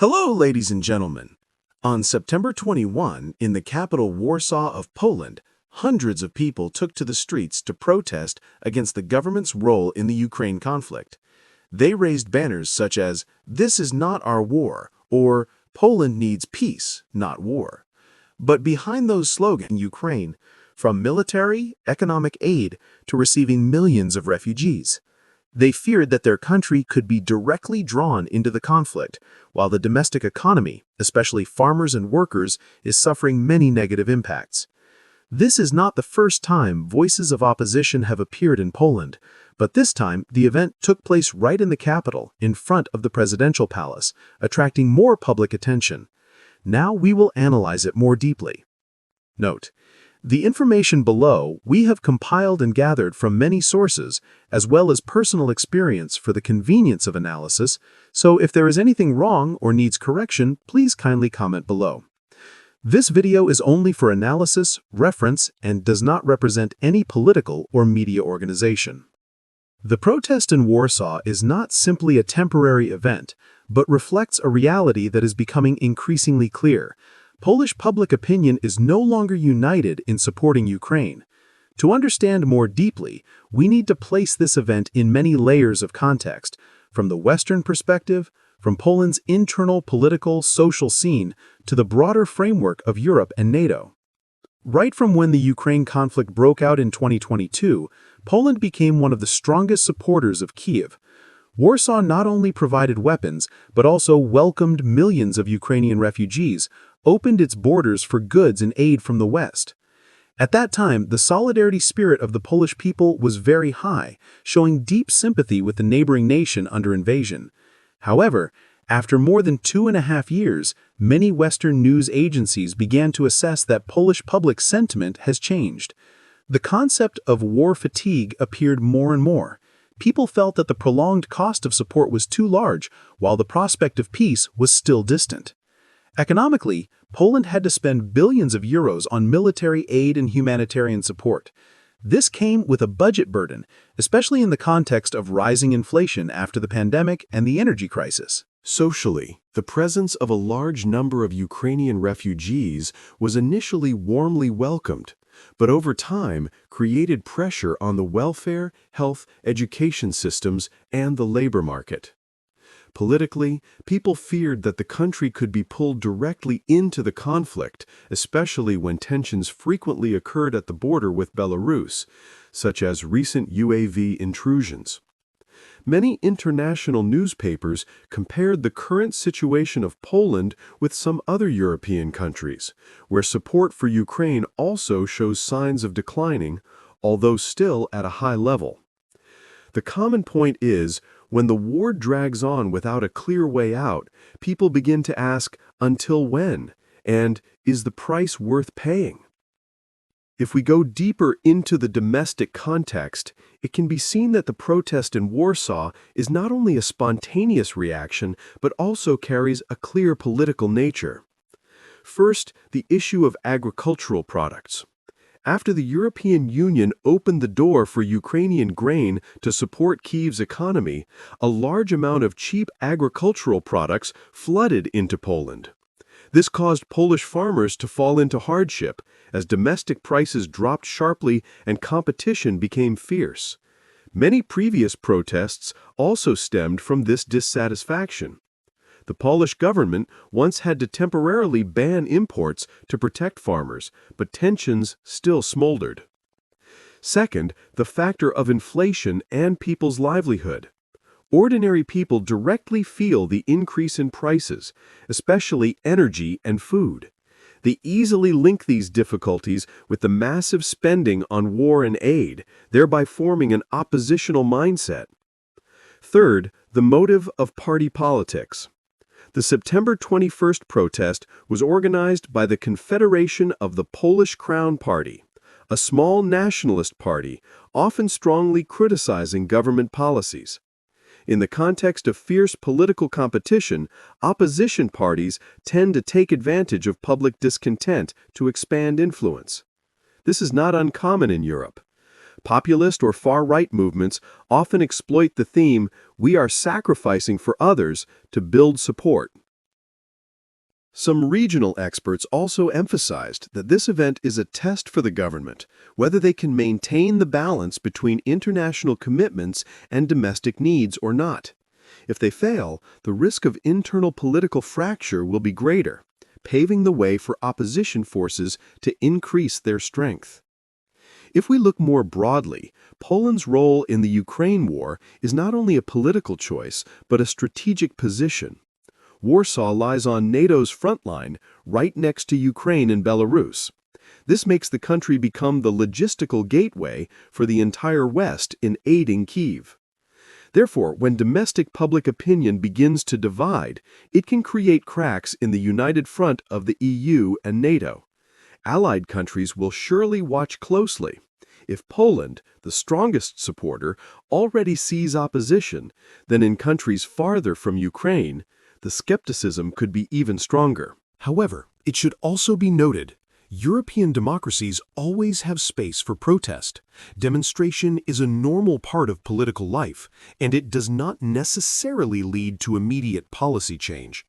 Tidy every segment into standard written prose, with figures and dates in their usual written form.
Hello, ladies and gentlemen. On September 21, in the capital Warsaw of Poland, hundreds of people took to the streets to protest against the government's role in the Ukraine conflict. They raised banners such as, "This is not our war," or "Poland needs peace, not war." But behind those slogans, Ukraine, from military, economic aid to receiving millions of refugees. They feared that their country could be directly drawn into the conflict, while the domestic economy, especially farmers and workers, is suffering many negative impacts. This is not the first time voices of opposition have appeared in Poland, but this time the event took place right in the capital, in front of the presidential palace, attracting more public attention. Now we will analyze it more deeply. Note: the information below we have compiled and gathered from many sources, as well as personal experience for the convenience of analysis, so if there is anything wrong or needs correction, please kindly comment below. This video is only for analysis, reference, and does not represent any political or media organization. The protest in Warsaw is not simply a temporary event, but reflects a reality that is becoming increasingly clear. Polish public opinion is no longer united in supporting Ukraine. To understand more deeply, we need to place this event in many layers of context, from the Western perspective, from Poland's internal political, social scene, to the broader framework of Europe and NATO. Right from when the Ukraine conflict broke out in 2022, Poland became one of the strongest supporters of Kyiv. Warsaw not only provided weapons, but also welcomed millions of Ukrainian refugees, opened its borders for goods and aid from the West. At that time, the solidarity spirit of the Polish people was very high, showing deep sympathy with the neighboring nation under invasion. However, after more than 2.5 years, many Western news agencies began to assess that Polish public sentiment has changed. The concept of war fatigue appeared more and more. People felt that the prolonged cost of support was too large, while the prospect of peace was still distant. Economically, Poland had to spend billions of euros on military aid and humanitarian support. This came with a budget burden, especially in the context of rising inflation after the pandemic and the energy crisis. Socially, the presence of a large number of Ukrainian refugees was initially warmly welcomed, but over time created pressure on the welfare, health, education systems, and the labor market. Politically, people feared that the country could be pulled directly into the conflict, especially when tensions frequently occurred at the border with Belarus, such as recent UAV intrusions. Many international newspapers compared the current situation of Poland with some other European countries, where support for Ukraine also shows signs of declining, although still at a high level. The common point is, when the war drags on without a clear way out, people begin to ask, until when? And is the price worth paying? If we go deeper into the domestic context, it can be seen that the protest in Warsaw is not only a spontaneous reaction, but also carries a clear political nature. First, the issue of agricultural products. After the European Union opened the door for Ukrainian grain to support Kyiv's economy, a large amount of cheap agricultural products flooded into Poland. This caused Polish farmers to fall into hardship, as domestic prices dropped sharply and competition became fierce. Many previous protests also stemmed from this dissatisfaction. The Polish government once had to temporarily ban imports to protect farmers, but tensions still smoldered. Second, the factor of inflation and people's livelihood. Ordinary people directly feel the increase in prices, especially energy and food. They easily link these difficulties with the massive spending on war and aid, thereby forming an oppositional mindset. Third, the motive of party politics. The September 21st protest was organized by the Confederation of the Polish Crown Party, a small nationalist party, often strongly criticizing government policies. In the context of fierce political competition, opposition parties tend to take advantage of public discontent to expand influence. This is not uncommon in Europe. Populist or far-right movements often exploit the theme, "we are sacrificing for others," to build support. Some regional experts also emphasized that this event is a test for the government, whether they can maintain the balance between international commitments and domestic needs or not. If they fail, the risk of internal political fracture will be greater, paving the way for opposition forces to increase their strength. If we look more broadly, Poland's role in the Ukraine war is not only a political choice, but a strategic position. Warsaw lies on NATO's front line, right next to Ukraine and Belarus. This makes the country become the logistical gateway for the entire West in aiding Kyiv. Therefore, when domestic public opinion begins to divide, it can create cracks in the united front of the EU and NATO. Allied countries will surely watch closely. If Poland, the strongest supporter, already sees opposition, then in countries farther from Ukraine, the skepticism could be even stronger. However, it should also be noted, European democracies always have space for protest. Demonstration is a normal part of political life, and it does not necessarily lead to immediate policy change.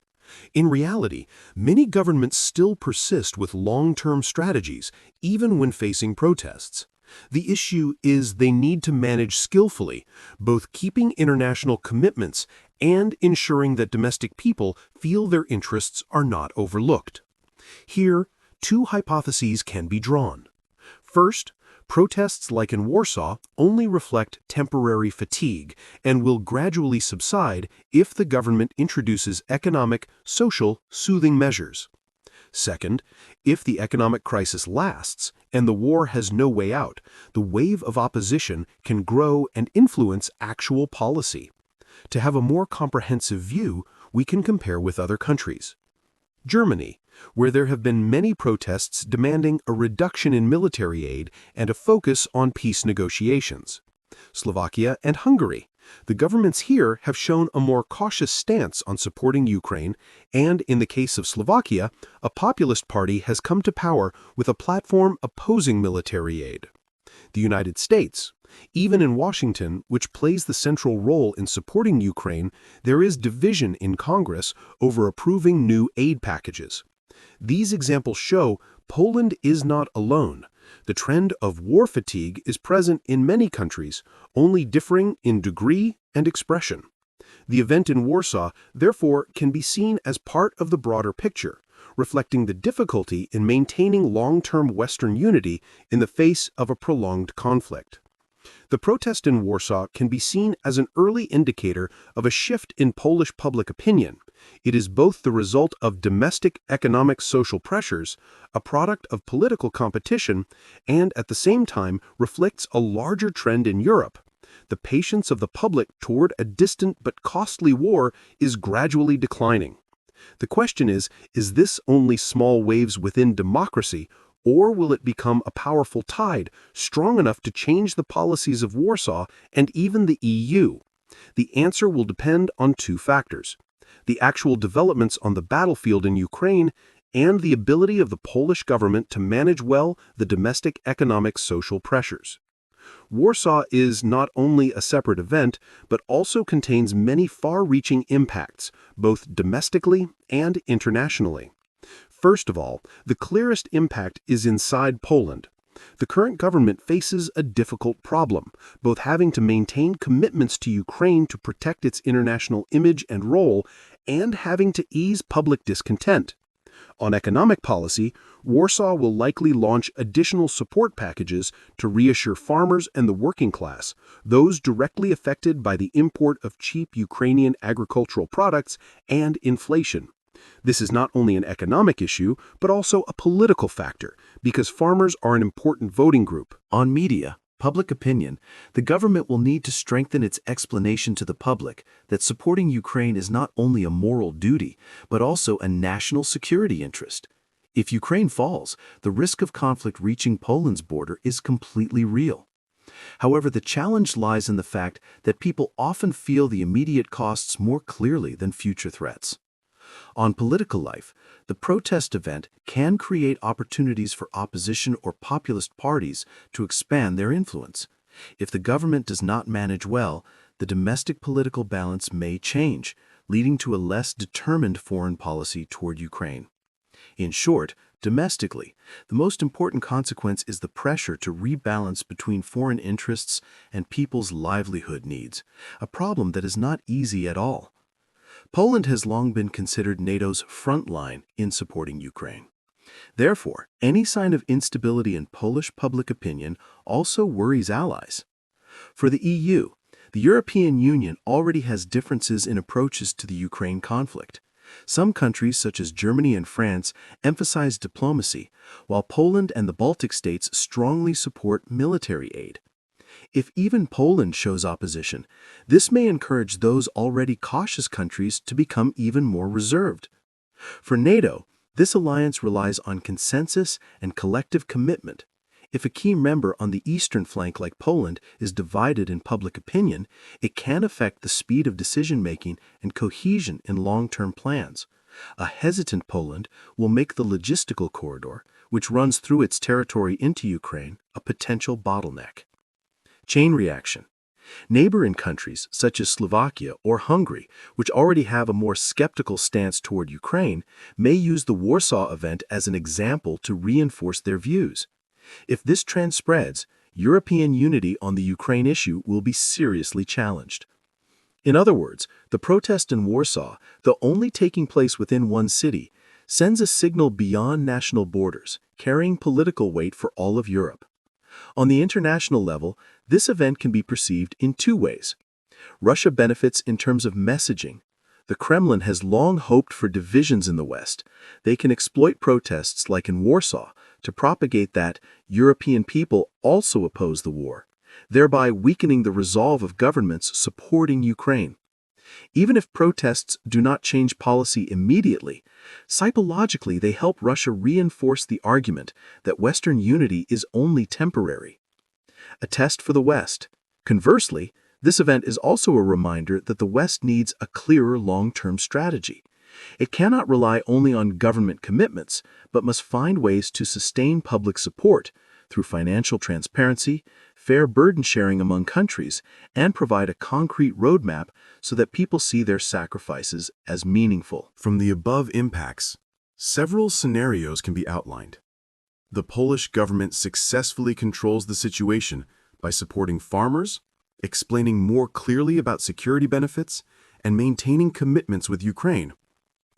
In reality, many governments still persist with long-term strategies, even when facing protests. The issue is they need to manage skillfully, both keeping international commitments and ensuring that domestic people feel their interests are not overlooked. Here, two hypotheses can be drawn. First, protests like in Warsaw only reflect temporary fatigue and will gradually subside if the government introduces economic, social, soothing measures. Second, if the economic crisis lasts and the war has no way out, the wave of opposition can grow and influence actual policy. To have a more comprehensive view, we can compare with other countries. Germany, where there have been many protests demanding a reduction in military aid and a focus on peace negotiations. Slovakia and Hungary. The governments here have shown a more cautious stance on supporting Ukraine, and in the case of Slovakia, a populist party has come to power with a platform opposing military aid. The United States. Even in Washington, which plays the central role in supporting Ukraine, there is division in Congress over approving new aid packages. These examples show Poland is not alone. The trend of war fatigue is present in many countries, only differing in degree and expression. The event in Warsaw, therefore, can be seen as part of the broader picture, reflecting the difficulty in maintaining long-term Western unity in the face of a prolonged conflict. The protest in Warsaw can be seen as an early indicator of a shift in Polish public opinion. It is both the result of domestic economic social pressures, a product of political competition, and at the same time reflects a larger trend in Europe. The patience of the public toward a distant but costly war is gradually declining. The question is this only small waves within democracy, or will it become a powerful tide, strong enough to change the policies of Warsaw and even the EU? The answer will depend on two factors: the actual developments on the battlefield in Ukraine and the ability of the Polish government to manage well the domestic economic social pressures. Warsaw is not only a separate event, but also contains many far-reaching impacts, both domestically and internationally. First of all, the clearest impact is inside Poland. The current government faces a difficult problem, both having to maintain commitments to Ukraine to protect its international image and role, and having to ease public discontent. On economic policy, Warsaw will likely launch additional support packages to reassure farmers and the working class, those directly affected by the import of cheap Ukrainian agricultural products and inflation. This is not only an economic issue, but also a political factor, because farmers are an important voting group. On media, public opinion, the government will need to strengthen its explanation to the public that supporting Ukraine is not only a moral duty, but also a national security interest. If Ukraine falls, the risk of conflict reaching Poland's border is completely real. However, the challenge lies in the fact that people often feel the immediate costs more clearly than future threats. On political life, the protest event can create opportunities for opposition or populist parties to expand their influence. If the government does not manage well, the domestic political balance may change, leading to a less determined foreign policy toward Ukraine. In short, domestically, the most important consequence is the pressure to rebalance between foreign interests and people's livelihood needs, a problem that is not easy at all. Poland has long been considered NATO's front line in supporting Ukraine. Therefore, any sign of instability in Polish public opinion also worries allies. For the EU, the European Union already has differences in approaches to the Ukraine conflict. Some countries, such as Germany and France, emphasize diplomacy, while Poland and the Baltic states strongly support military aid. If even Poland shows opposition, this may encourage those already cautious countries to become even more reserved. For NATO, this alliance relies on consensus and collective commitment. If a key member on the eastern flank like Poland is divided in public opinion, it can affect the speed of decision-making and cohesion in long-term plans. A hesitant Poland will make the logistical corridor, which runs through its territory into Ukraine, a potential bottleneck. Chain reaction. Neighboring countries, such as Slovakia or Hungary, which already have a more skeptical stance toward Ukraine, may use the Warsaw event as an example to reinforce their views. If this trend spreads, European unity on the Ukraine issue will be seriously challenged. In other words, the protest in Warsaw, though only taking place within one city, sends a signal beyond national borders, carrying political weight for all of Europe. On the international level, this event can be perceived in two ways. Russia benefits in terms of messaging. The Kremlin has long hoped for divisions in the West. They can exploit protests like in Warsaw to propagate that European people also oppose the war, thereby weakening the resolve of governments supporting Ukraine. Even if protests do not change policy immediately, psychologically they help Russia reinforce the argument that Western unity is only temporary. A test for the West. Conversely, this event is also a reminder that the West needs a clearer long-term strategy. It cannot rely only on government commitments, but must find ways to sustain public support through financial transparency, fair burden sharing among countries, and provide a concrete roadmap so that people see their sacrifices as meaningful. From the above impacts, several scenarios can be outlined. The Polish government successfully controls the situation by supporting farmers, explaining more clearly about security benefits, and maintaining commitments with Ukraine.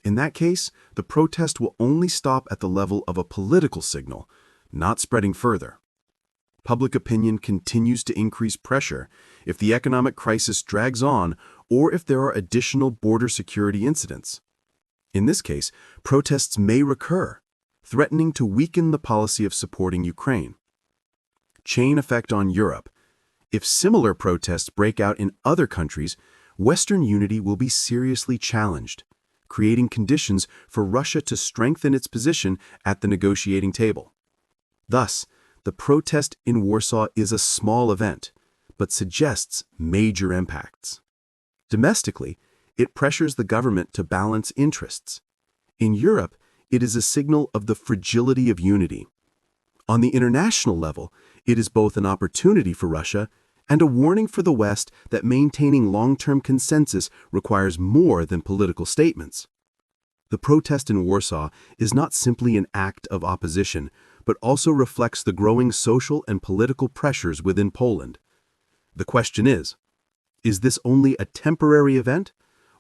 In that case, the protest will only stop at the level of a political signal, not spreading further. Public opinion continues to increase pressure if the economic crisis drags on or if there are additional border security incidents. In this case, protests may recur, threatening to weaken the policy of supporting Ukraine. Chain effect on Europe. If similar protests break out in other countries, Western unity will be seriously challenged, creating conditions for Russia to strengthen its position at the negotiating table. Thus, the protest in Warsaw is a small event, but suggests major impacts. Domestically, it pressures the government to balance interests. In Europe, it is a signal of the fragility of unity. On the international level, it is both an opportunity for Russia and a warning for the West that maintaining long-term consensus requires more than political statements. The protest in Warsaw is not simply an act of opposition, but also reflects the growing social and political pressures within Poland. The question is this only a temporary event,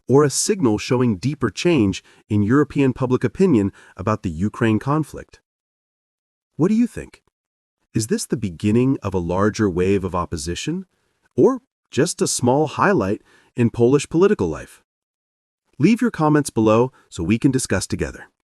or a signal showing deeper change in European public opinion about the Ukraine conflict? What do you think? Is this the beginning of a larger wave of opposition, or just a small highlight in Polish political life? Leave your comments below so we can discuss together.